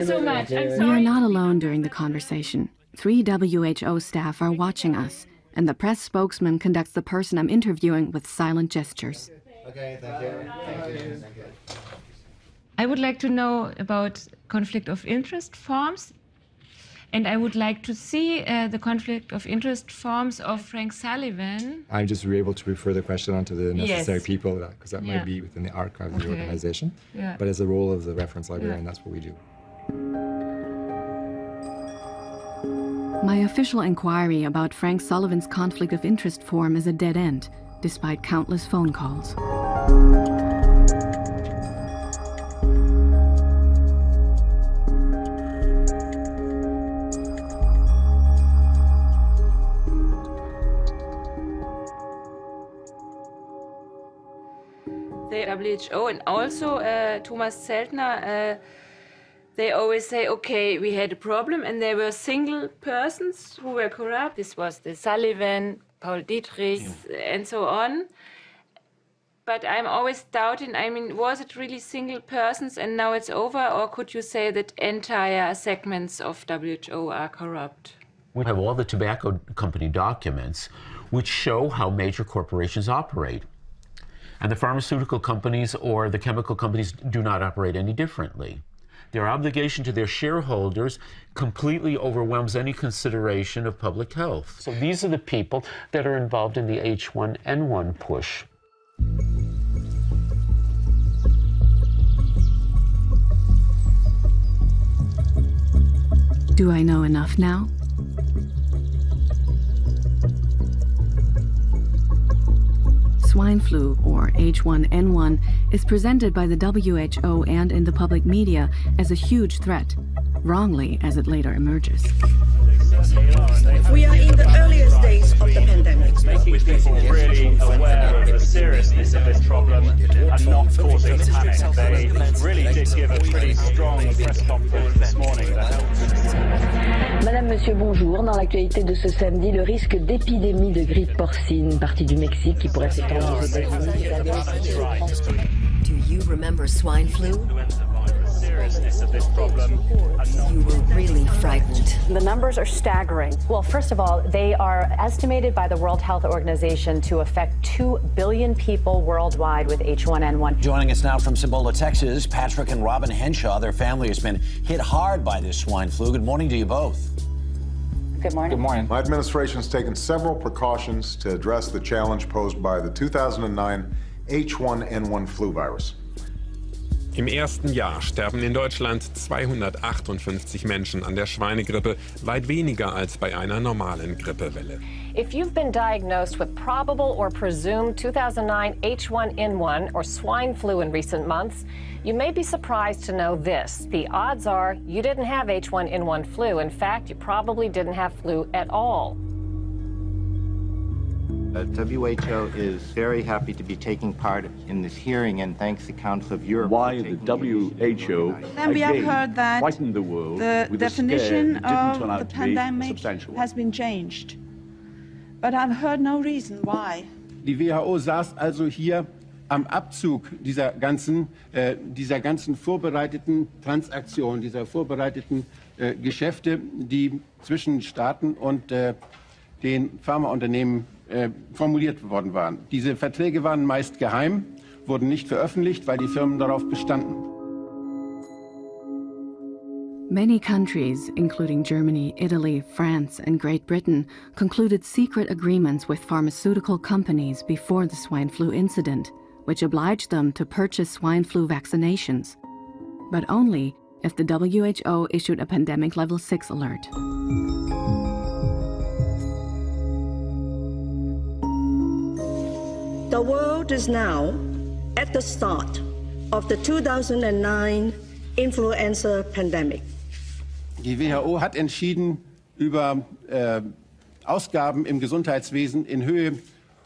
So much. I'm sorry. We are not alone during the conversation. 3 WHO staff are watching us, and the press spokesman conducts the person I'm interviewing with silent gestures. Okay, thank you. Thank you. I would like to know about conflict of interest forms, and I would like to see the conflict of interest forms of Frank Sullivan. I'm just able to refer the question on to the necessary people, because that might be within the archive of the organization. Yeah. But as the role of the reference librarian, that's what we do. My official inquiry about Frank Sullivan's conflict of interest form is a dead end, despite countless phone calls. The WHO and also Thomas Zeltner, they always say, okay, we had a problem, and there were single persons who were corrupt. This was the Sullivan, Paul Dietrich, and so on. But I'm always doubting, I mean, was it really single persons and now it's over, or could you say that entire segments of WHO are corrupt? We have all the tobacco company documents which show how major corporations operate. And the pharmaceutical companies or the chemical companies do not operate any differently. Their obligation to their shareholders completely overwhelms any consideration of public health. So these are the people that are involved in the H1N1 push. Do I know enough now? Swine flu, or H1N1, is presented by the WHO and in the public media as a huge threat, wrongly as it later emerges. We are in the earliest days of the pandemic. Making people really aware of the seriousness of this problem and not causing panic. They really did give a pretty strong press conference this morning that helped. Madame, Monsieur, bonjour. Dans l'actualité de ce samedi, le risque d'épidémie de grippe porcine partie du Mexique qui pourrait s'étendre aux États-Unis. Do you remember swine flu? Seriousness of this problem and not You were really frightened. The numbers are staggering. Well, first of all, they are estimated by the World Health Organization to affect 2 billion people worldwide with H1N1. Joining us now from Cibola, Texas, Patrick and Robin Henshaw. Their family has been hit hard by this swine flu. Good morning to you both. Good morning. Good morning. My administration has taken several precautions to address the challenge posed by the 2009 H1N1 flu virus. Im ersten Jahr sterben in Deutschland 258 Menschen an der Schweinegrippe, weit weniger als bei einer normalen Grippewelle. If you've been diagnosed with probable or presumed 2009 H1N1 or swine flu in recent months, you may be surprised to know this. The odds are you didn't have H1N1 flu. In fact, you probably didn't have flu at all. WHO is very happy to be taking part in this hearing and thanks the Council of Europe. Why the WHO And we have again heard that frightened the world the with definition a scare that didn't of turn out the to be pandemic substantial. has been changed. But I've heard no reason why. Die WHO saß also hier am Abzug dieser ganzen vorbereiteten Transaktionen, dieser vorbereiteten Geschäfte, die zwischen Staaten und den Pharmaunternehmen formuliert worden waren. Diese Verträge waren meist geheim, wurden nicht veröffentlicht, weil die Firmen darauf bestanden. Many countries, including Germany, Italy, France, and Great Britain, concluded secret agreements with pharmaceutical companies before the swine flu incident, which obliged them to purchase swine flu vaccinations, but only if the WHO issued a pandemic level 6 alert. The world is now at the start of the 2009 influenza pandemic. Die WHO hat entschieden über Ausgaben im Gesundheitswesen in Höhe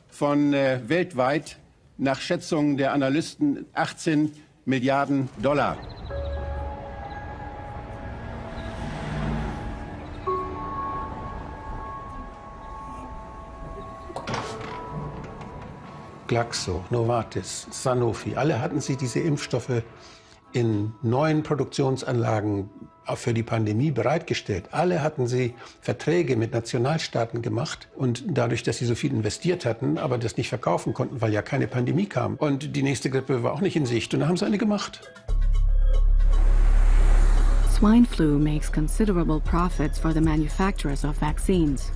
von weltweit nach Schätzungen der Analysten 18 Milliarden $. Glaxo, Novartis, Sanofi, alle hatten sie diese Impfstoffe in neuen Produktionsanlagen auch für die Pandemie bereitgestellt. Alle hatten sie Verträge mit Nationalstaaten gemacht und dadurch, dass sie so viel investiert hatten, aber das nicht verkaufen konnten, weil ja keine Pandemie kam. Und die nächste Grippe war auch nicht in Sicht und da haben sie eine gemacht. Swine flu makes considerable profits for the manufacturers of vaccines.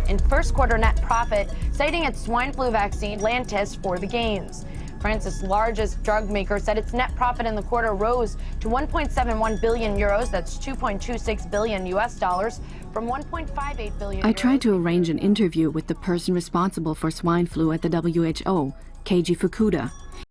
In first quarter net profit, citing its swine flu vaccine, Lantis, for the gains. France's largest drug maker said its net profit in the quarter rose to 1.71 billion euros, that's 2.26 billion US dollars, from 1.58 billion I tried to arrange an interview with the person responsible for swine flu at the WHO, Keiji Fukuda.